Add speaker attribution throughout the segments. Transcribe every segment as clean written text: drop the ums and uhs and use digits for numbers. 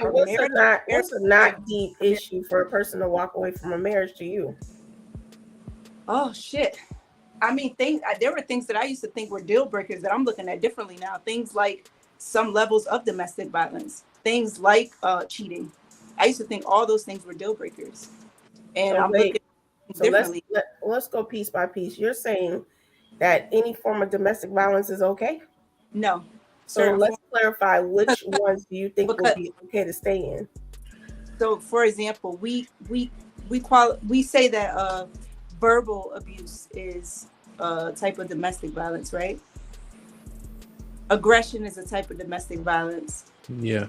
Speaker 1: What's a not deep issue for a person to walk away from a marriage to you?
Speaker 2: Oh shit. I mean, there were things that I used to think were deal breakers that I'm looking at differently now. Things like some levels of domestic violence, things like cheating. I used to think all those things were deal breakers, and
Speaker 1: So
Speaker 2: I'm looking differently.
Speaker 1: Let's go piece by piece. You're saying that any form of domestic violence is okay?
Speaker 2: No.
Speaker 1: So let's clarify, which ones do you think would be okay to stay in?
Speaker 2: So, for example, we say that verbal abuse is a type of domestic violence, right? Aggression is a type of domestic violence.
Speaker 3: Yeah.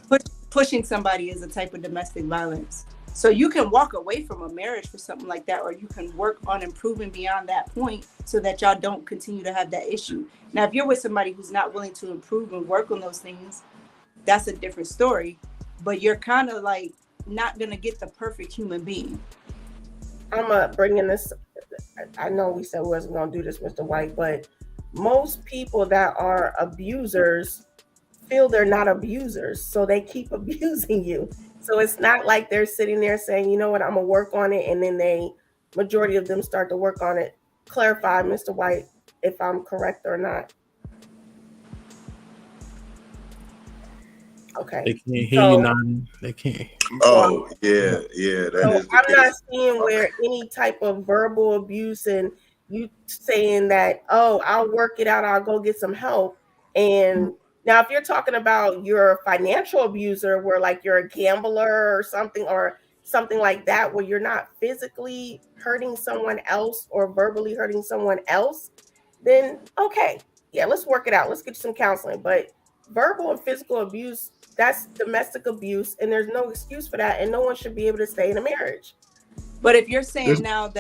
Speaker 2: Pushing somebody is a type of domestic violence. So you can walk away from a marriage for something like that, or you can work on improving beyond that point so that y'all don't continue to have that issue. Now, if you're with somebody who's not willing to improve and work on those things, that's a different story. But you're kind of like not going to get the perfect human being.
Speaker 1: I'm bringing this. I know we said we wasn't going to do this, Mr. White, but most people that are abusers feel they're not abusers, so they keep abusing you. So it's not like they're sitting there saying, you know what, I'm gonna work on it, and then majority of them start to work on it. Clarify, Mr. White, if I'm correct or not. Okay.
Speaker 3: They can't hear you now. They can't.
Speaker 4: Oh, yeah.
Speaker 1: So I'm not seeing where any type of verbal abuse and you saying that, oh, I'll work it out, I'll go get some help. And now, if you're talking about your financial abuser, where like you're a gambler or something like that, where you're not physically hurting someone else or verbally hurting someone else, then okay, yeah, let's work it out. Let's get you some counseling. But verbal and physical abuse, that's domestic abuse, and there's no excuse for that, and no one should be able to stay in a marriage.
Speaker 2: But if you're saying now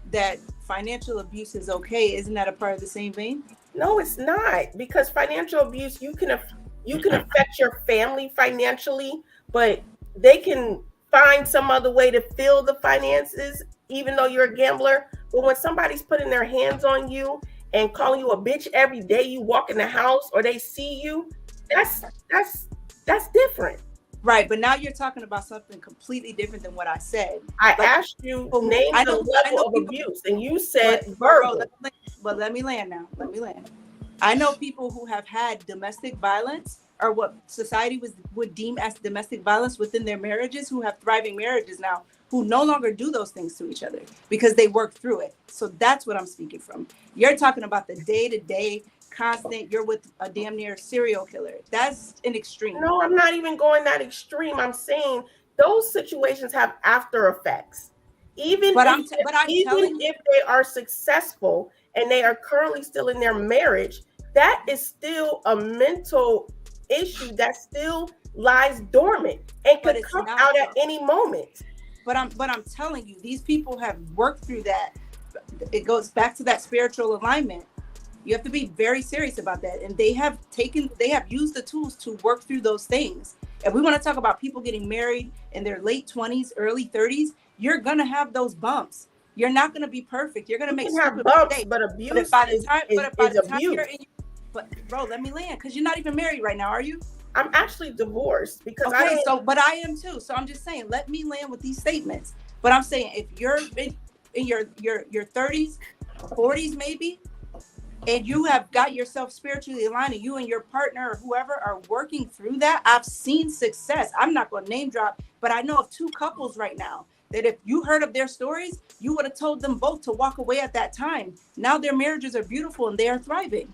Speaker 2: that financial abuse is okay, isn't that a part of the same vein?
Speaker 1: No, it's not, because financial abuse, you can affect your family financially, but they can find some other way to fill the finances, even though you're a gambler. But when somebody's putting their hands on you and calling you a bitch every day you walk in the house or they see you, that's different.
Speaker 2: Right, but now you're talking about something completely different than what I said.
Speaker 1: I asked you name the level of abuse, and you said verbal.
Speaker 2: But let me land now. I know people who have had domestic violence, or what society would deem as domestic violence within their marriages, who have thriving marriages now, who no longer do those things to each other because they work through it. So that's what I'm speaking from. You're talking about the day-to-day constant, you're with a damn near serial killer. That's an extreme.
Speaker 1: No, I'm not even going that extreme. I'm saying those situations have after effects. Even if they are successful and they are currently still in their marriage, that is still a mental issue that still lies dormant and could come out at any moment.
Speaker 2: But I'm telling you, these people have worked through that. It goes back to that spiritual alignment. You have to be very serious about that. And they have used the tools to work through those things. If we want to talk about people getting married in their late 20s, early 30s, you're going to have those bumps. You're not going to be perfect. You're going to make stupid mistakes.
Speaker 1: But abuse is abuse.
Speaker 2: But bro, let me land, because you're not even married right now, are you?
Speaker 1: I'm actually divorced because
Speaker 2: but I am too. So I'm just saying, let me land with these statements. But I'm saying, if you're in your 30s, 40s maybe, and you have got yourself spiritually aligned, and you and your partner or whoever are working through that, I've seen success. I'm not going to name drop, but I know of 2 couples right now that if you heard of their stories, you would have told them both to walk away at that time. Now their marriages are beautiful and they are thriving.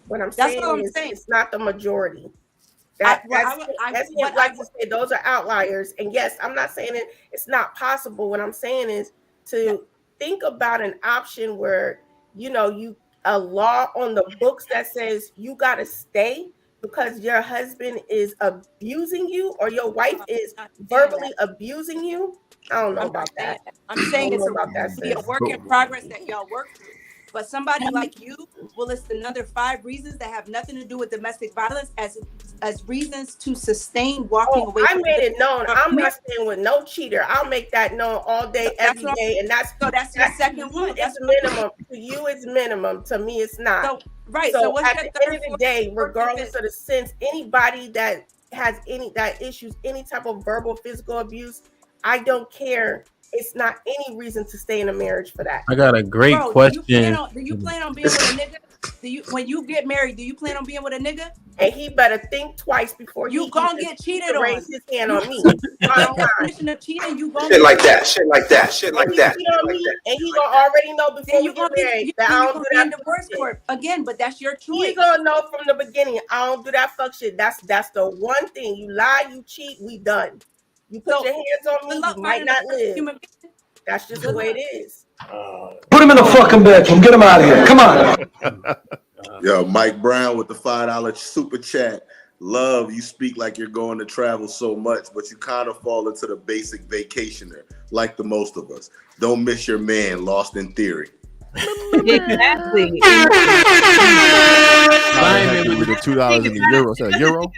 Speaker 1: What I'm saying is it's not the majority. Like to say, those are outliers. And yes, I'm not saying it's not possible. What I'm saying is to think about an option where, a law on the books that says you got to stay because your husband is abusing you or your wife is verbally abusing you. I don't know about that.
Speaker 2: I'm saying it's a work in progress that y'all work through. But somebody like you will list another 5 reasons that have nothing to do with domestic violence as reasons to sustain walking away.
Speaker 1: I made it known. I'm not staying with no cheater. I'll make that known all day, every day. And that's
Speaker 2: your second one.
Speaker 1: It's minimum. To you, it's minimum. To me, it's not.
Speaker 2: So
Speaker 1: at the end of the day, regardless of the sense, anybody that that issues any type of verbal, physical abuse, I don't care. It's not any reason to stay in a marriage for that.
Speaker 3: I got a great question.
Speaker 2: Do you plan on being with a nigga? When you get married, do you plan on being with a nigga?
Speaker 1: And he better think twice before
Speaker 2: you gonna get cheated on.
Speaker 1: Raise his hand on me.
Speaker 2: Definition of cheating, you gonna
Speaker 4: shit like that, shit like that, shit like that.
Speaker 1: And he gonna already know before you get married that I don't do that
Speaker 2: divorce court again. But that's your choice.
Speaker 1: He's gonna know from the beginning. I don't do that fuck shit. That's the one thing. You lie, you cheat, we done. You put your hands on me, you might not live. That's just the way it is.
Speaker 5: Put him in the fucking bedroom. Get him out of here. Come on.
Speaker 6: Yo, Mike Brown with the $5 super chat. Love, you speak like you're going to travel so much, but you kind of fall into the basic vacationer, like the most of us. Don't miss your man, lost in theory.
Speaker 7: Exactly.
Speaker 8: With the $2 in the euro. Is that a euro?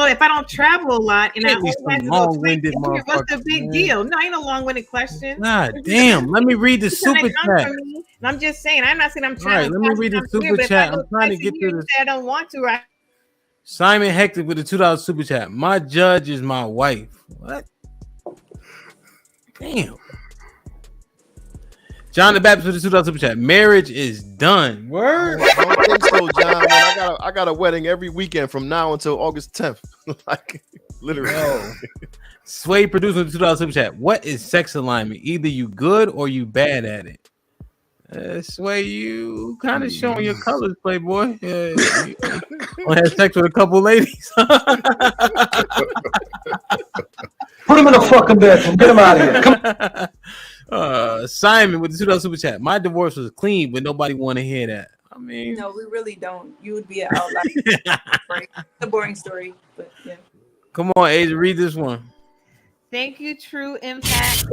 Speaker 7: If I don't travel a lot, and I always have to go
Speaker 3: long-winded
Speaker 7: what's the big deal? No, ain't no long-winded question.
Speaker 3: God damn! Let me read the super chat.
Speaker 7: I'm just saying. I'm not saying I'm trying.
Speaker 3: All right, let me read the super chat. I'm trying to get to this.
Speaker 7: I don't want to. Right?
Speaker 3: Simon Hector with the $2 super chat. My judge is my wife. What? Damn. John the Baptist with the $2 super chat. Marriage is done. Word?
Speaker 8: I don't think so, John. Man, I got a wedding every weekend from now until August 10th. Like, literally.
Speaker 3: Sway producer with the $2 super chat. What is sex alignment? Either you good or you bad at it. Sway, you kind of showing your colors, Playboy. You had sex with a couple ladies.
Speaker 5: Put him in the fucking bedroom. Get him out of here. Come
Speaker 3: Simon with the $2 super chat. My divorce was clean, but nobody want to hear that. I mean,
Speaker 2: no, we really don't. You would be an outlier. It's a boring story, but yeah.
Speaker 3: Come on, Asia, read this one.
Speaker 7: Thank you, True Impact.
Speaker 4: Shit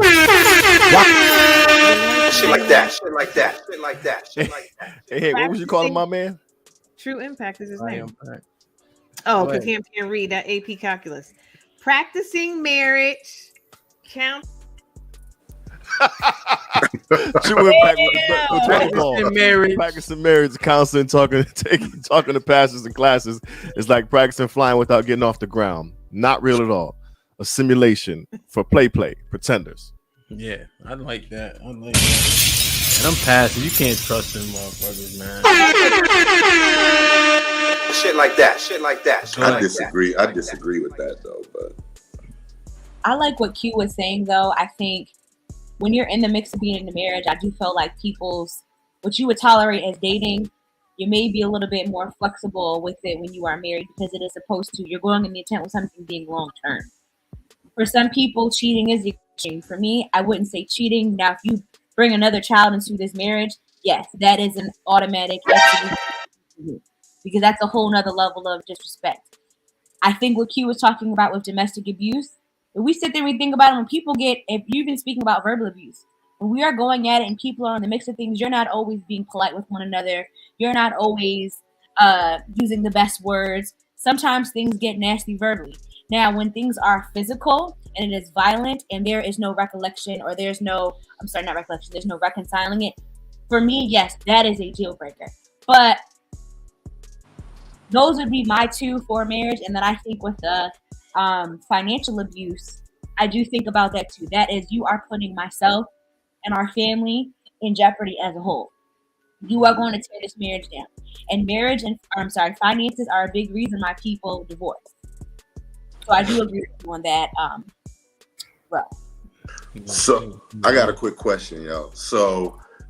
Speaker 4: like that, shit like that, shit like that, shit like that.
Speaker 8: Hey, what was you calling my man?
Speaker 7: True Impact is his name. Oh, because he can't read that AP calculus. Practicing marriage count.
Speaker 8: True Impact with practicing marriage, counseling, talking to pastors and classes is like practicing flying without getting off the ground. Not real at all. A simulation for play, pretenders.
Speaker 3: Yeah, I like that. And I'm passive. You can't trust them motherfuckers, man.
Speaker 4: Shit like that, shit like that.
Speaker 6: I disagree. I disagree with that though, but
Speaker 9: I like what Q was saying though. I think when you're in the mix of being in a marriage, I do feel like what you would tolerate as dating, you may be a little bit more flexible with it when you are married because it is supposed to. You're going in the intent with something being long term. For some people, cheating is extreme. For me, I wouldn't say cheating. Now, if you bring another child into this marriage, yes, that is an automatic because that's a whole nother level of disrespect. I think what Q was talking about with domestic abuse, if we sit there and we think about it, if you've been speaking about verbal abuse, when we are going at it and people are in the mix of things, you're not always being polite with one another. You're not always using the best words. Sometimes things get nasty verbally. Now, when things are physical and it is violent and there is no recollection or there's no reconciling it, for me, yes, that is a deal breaker. But those would be my two for marriage. And then I think with the financial abuse, I do think about that too. That is, you are putting myself and our family in jeopardy as a whole. You are going to tear this marriage down. And finances are a big reason why people divorce. So I do agree with you on that.
Speaker 6: So I got a quick question, yo.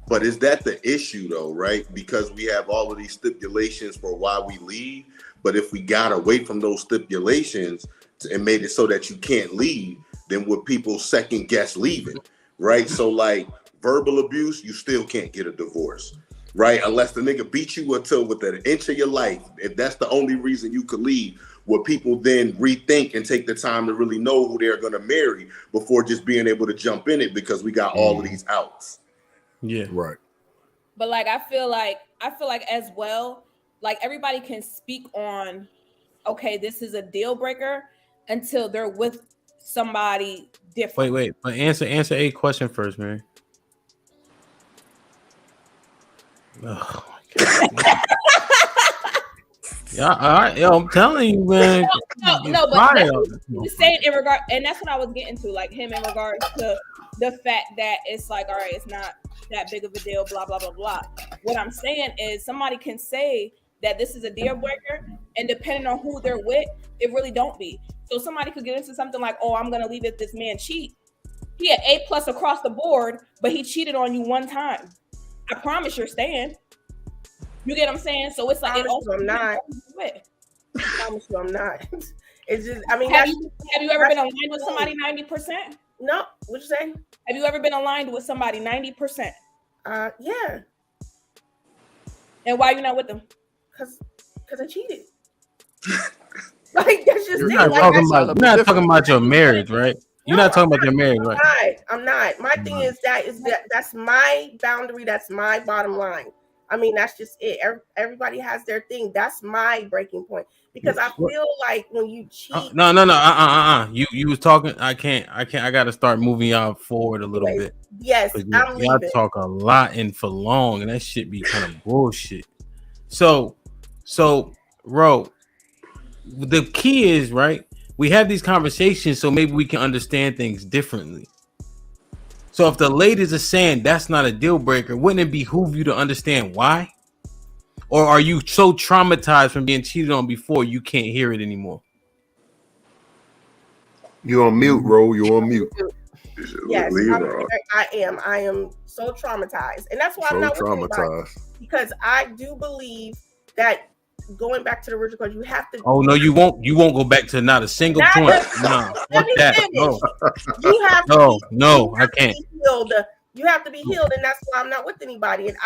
Speaker 6: But is that the issue though, right? Because we have all of these stipulations for why we leave, but if we got away from those stipulations and made it so that you can't leave, then would people second guess leaving, right? So like verbal abuse, you still can't get a divorce, right? Unless the nigga beat you until within an inch of your life. If that's the only reason you could leave, would people then rethink and take the time to really know who they're going to marry before just being able to jump in it because we got all of these outs?
Speaker 3: Yeah,
Speaker 8: right.
Speaker 10: But like I feel like as well, like everybody can speak on, okay, this is a deal breaker until they're with somebody different.
Speaker 3: Wait, but answer a question first, Mary. Oh my God. Yeah, all right, yo, I'm telling you, man.
Speaker 10: No, but that's what he was saying in regard, and that's what I was getting to, like him in regards to the fact that it's like, all right, it's not that big of a deal, blah blah blah blah. What I'm saying is, somebody can say that this is a deal breaker, and depending on who they're with, it really don't be. So somebody could get into something like, oh, I'm gonna leave if this man cheat. He had A+ across the board, but he cheated on you one time. I promise you're staying. You get what I'm saying? So it's like, it also
Speaker 1: I'm not. I promise you, I'm not. It's just, I mean,
Speaker 10: have you ever been aligned with somebody 90%?
Speaker 1: No. What'd you say?
Speaker 10: Have you ever been aligned with somebody 90%?
Speaker 1: Yeah.
Speaker 10: And why are you not with them?
Speaker 1: Because I cheated. Like, that's just
Speaker 3: you're not talking about your marriage, right? You're not talking about your marriage, right?
Speaker 1: I'm not. My thing is that's my boundary. That's my bottom line. I mean, that's just it. Everybody has their thing. That's my breaking point, because I feel like when you cheat.
Speaker 3: No. You was talking. I can't. I got to start moving y'all forward a little bit.
Speaker 1: Yes, I'm
Speaker 3: y'all
Speaker 1: leaving.
Speaker 3: talk a lot and for long, and that shit be kind of bullshit. So, Ro, the key is, right, we have these conversations so maybe we can understand things differently. So if the ladies are saying that's not a deal breaker, wouldn't it behoove you to understand why? Or are you so traumatized from being cheated on before you can't hear it anymore?
Speaker 8: You on mute, Ro. You on mute.
Speaker 1: Yes, I am so traumatized, and that's why I'm not with anybody, because I do believe that going back to the original question, you have to.
Speaker 3: Oh no, you won't. You won't go back to not a single point. No, fuck that. No,
Speaker 1: you have to
Speaker 3: no, I can't.
Speaker 1: You have to be healed, and that's why I'm not with anybody. And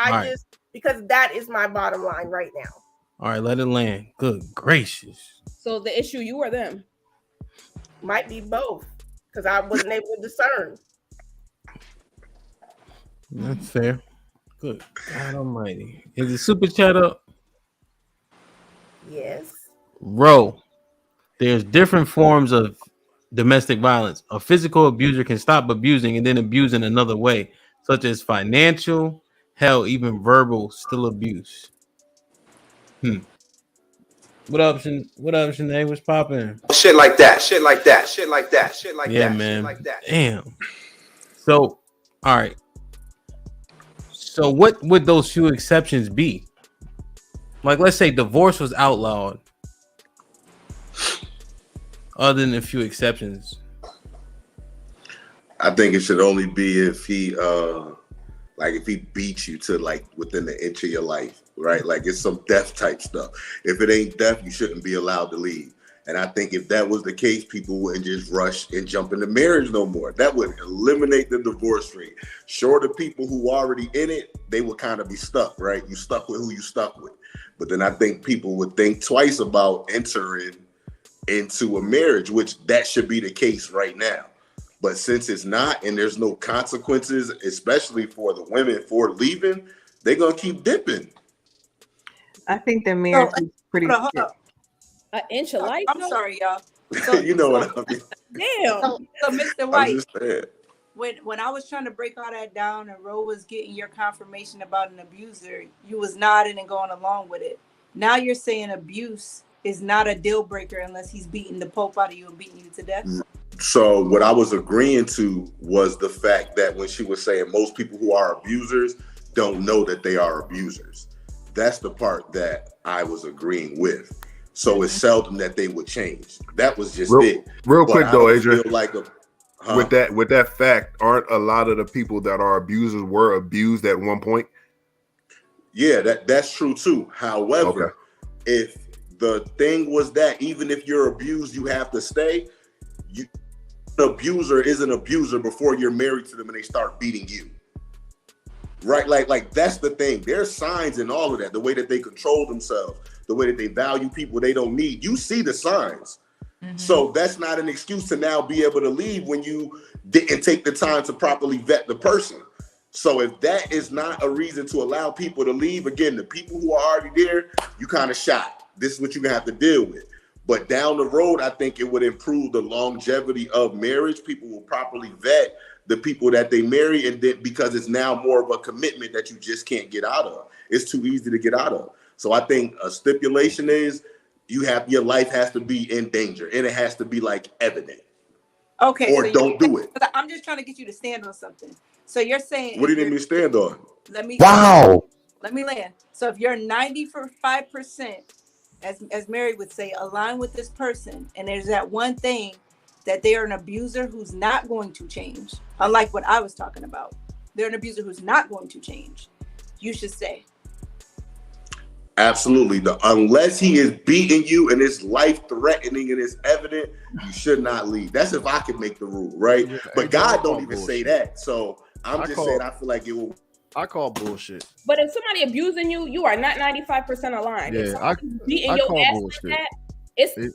Speaker 1: because that is my bottom line right now.
Speaker 3: All right, let it land. Good gracious.
Speaker 10: So the issue, you or them?
Speaker 1: Might be both, because I wasn't able to discern.
Speaker 3: That's fair. Good God Almighty. Is the super chat up?
Speaker 1: Yes.
Speaker 3: Ro, there's different forms of domestic violence. A physical abuser can stop abusing and then abuse in another way, such as financial, hell, even verbal, still abuse. What up, Sinead? What's popping?
Speaker 4: Shit like that.
Speaker 3: Yeah, man. Damn. So, all right. So, what would those few exceptions be? Like, let's say divorce was outlawed. Other than a few exceptions.
Speaker 6: I think it should only be if he beats you to like within the inch of your life, right? Like it's some death type stuff. If it ain't death, you shouldn't be allowed to leave. And I think if that was the case, people wouldn't just rush and jump into marriage no more. That would eliminate the divorce rate. Short of people who already in it, they would kind of be stuck, right? You stuck with who you stuck with. But then I think people would think twice about entering into a marriage, which that should be the case right now. But since it's not, and there's no consequences, especially for the women for leaving, they're going to keep dipping.
Speaker 7: I think the marriage is pretty shit.
Speaker 10: An inch of life?
Speaker 2: I'm sorry, y'all.
Speaker 6: You know what I mean?
Speaker 2: Damn. So Mr. White,
Speaker 6: saying.
Speaker 2: when I was trying to break all that down and Ro was getting your confirmation about an abuser, you was nodding and going along with it. Now you're saying abuse is not a deal breaker unless he's beating the Pope out of you and beating you to death?
Speaker 6: So what I was agreeing to was the fact that when she was saying most people who are abusers don't know that they are abusers. That's the part that I was agreeing with. So it's seldom that they would change. That was just it.
Speaker 8: Real quick though, Adrian,
Speaker 6: with
Speaker 8: that fact, aren't a lot of the people that are abusers were abused at one point?
Speaker 6: Yeah, that's true too. However, if the thing was that even if you're abused, you have to stay. An abuser is an abuser before you're married to them and they start beating you. Right? Like that's the thing. There's signs in all of that. The way that they control themselves, the way that they value people they don't need. You see the signs. Mm-hmm. So that's not an excuse to now be able to leave when you didn't take the time to properly vet the person. So if that is not a reason to allow people to leave, again, the people who are already there, you kind of shot. This is what you're gonna have to deal with. But down the road, I think it would improve the longevity of marriage. People will properly vet the people that they marry, and then because it's now more of a commitment that you just can't get out of. It's too easy to get out of. So I think a stipulation is your life has to be in danger, and it has to be like evident.
Speaker 2: Okay.
Speaker 6: Or so don't do it.
Speaker 2: I'm just trying to get you to stand on something. So you're saying,
Speaker 6: what do you need me to stand on?
Speaker 2: Let me land. So if you're 95%, as Mary would say, align with this person, and there's that one thing that they are an abuser who's not going to change, unlike what I was talking about. They're an abuser who's not going to change. You should stay.
Speaker 6: Absolutely. Unless he is beating you and it's life-threatening and it's evident, you should not leave. That's if I can make the rule, right? Yeah, but God don't even say that. So I'm just saying I feel like it will.
Speaker 8: I call bullshit.
Speaker 10: But if somebody abusing you, you are not 95% aligned.
Speaker 8: Yeah,
Speaker 10: I call ass bullshit. Like that,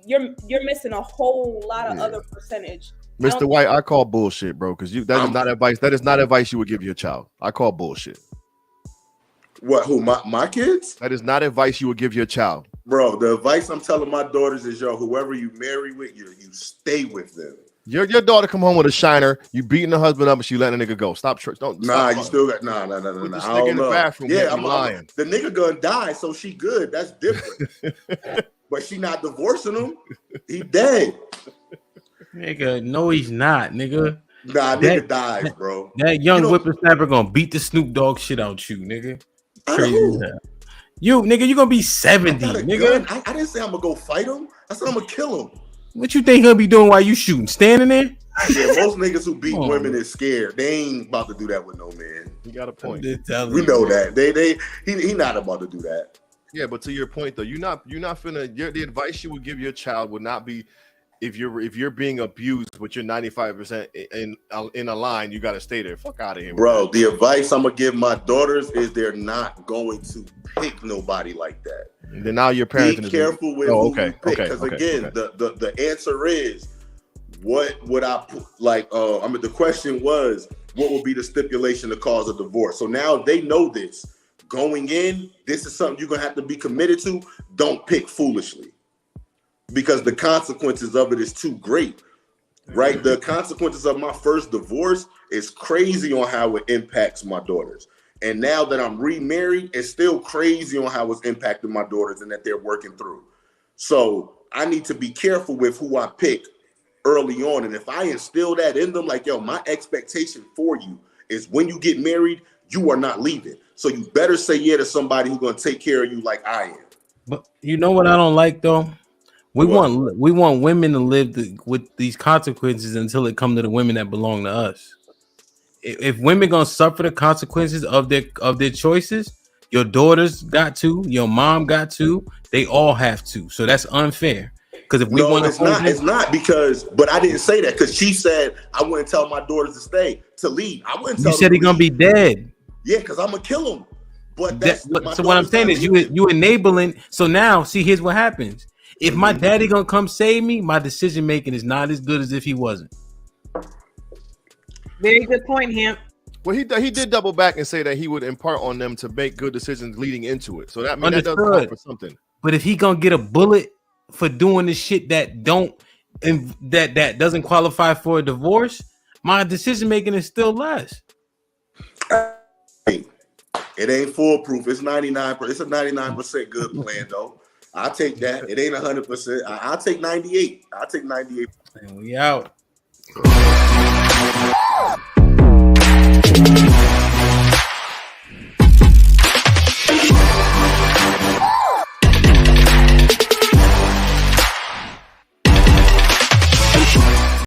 Speaker 10: you're missing a whole lot of other percentage.
Speaker 8: Mr. White, I call bullshit, bro, because that is not advice. That is not advice you would give your child. I call bullshit.
Speaker 6: What? Who? My kids?
Speaker 8: That is not advice you would give your child,
Speaker 6: bro. The advice I'm telling my daughters is, whoever you marry with, you stay with them.
Speaker 8: Your daughter come home with a shiner. You beating the husband up and she letting a nigga go. Stop. Don't.
Speaker 6: Nah, you still got nah.
Speaker 8: Put this nigga in the bathroom.
Speaker 6: Yeah, I'm lying. The nigga gonna die, so she good. That's different. But she not divorcing him. He dead.
Speaker 3: Nigga, no, he's not, nigga.
Speaker 6: Nah, nigga dies, bro.
Speaker 3: That young whippersnapper gonna beat the Snoop Dogg shit out you, nigga. Crazy. You, nigga, you gonna be 70, nigga.
Speaker 6: I didn't say I'm gonna go fight him. I said I'm gonna kill him.
Speaker 3: What you think he'll be doing while you shooting? Standing there?
Speaker 6: Yeah, most niggas who beat women is scared. They ain't about to do that with no man.
Speaker 8: You got a point.
Speaker 6: We know that. He not about to do that.
Speaker 8: Yeah, but to your point though, you're not finna. The advice you would give your child would not be if you're being abused, but you're 95% in a line, you got to stay there. Fuck out of here,
Speaker 6: bro. The advice I'm gonna give my daughters is they're not going to pick nobody like that.
Speaker 8: And then now your parents
Speaker 6: be careful with who you pick, because
Speaker 8: again,
Speaker 6: the answer is what would I put? Like, the question was, what would be the stipulation to cause a divorce? So now they know this going in. This is something you're gonna have to be committed to. Don't pick foolishly, because the consequences of it is too great, right? The consequences of my first divorce is crazy on how it impacts my daughters. And now that I'm remarried, it's still crazy on how it's impacting my daughters and that they're working through. So I need to be careful with who I pick early on. And if I instill that in them, like, my expectation for you is when you get married, you are not leaving. So you better say yeah to somebody who's going to take care of you like I am.
Speaker 3: But you know what I don't like, though? We want women to live with these consequences until it comes to the women that belong to us. If women gonna suffer the consequences of their choices, your daughters got to, your mom got to, they all have to. So that's unfair. Because if we want to,
Speaker 6: it's not because. But I didn't say that because she said I wouldn't tell my daughters to leave. I wouldn't tell.
Speaker 3: You said he's gonna be dead.
Speaker 6: Yeah, because I'm gonna kill him. But
Speaker 3: so what I'm saying is you enabling. So now, see, here's what happens. If my daddy gonna come save me, my decision making is not as good as if he wasn't.
Speaker 7: Very good point, Hemp.
Speaker 8: Well, he did double back and say that he would impart on them to make good decisions leading into it. So that means that does count for something.
Speaker 3: But if he gonna get a bullet for doing the shit that doesn't qualify for a divorce, my decision making is still less.
Speaker 6: It ain't foolproof. It's 99%. It's a 99% good plan, though. I'll take that. It ain't 100%. I'll take 98. I'll take 98.
Speaker 3: And we out.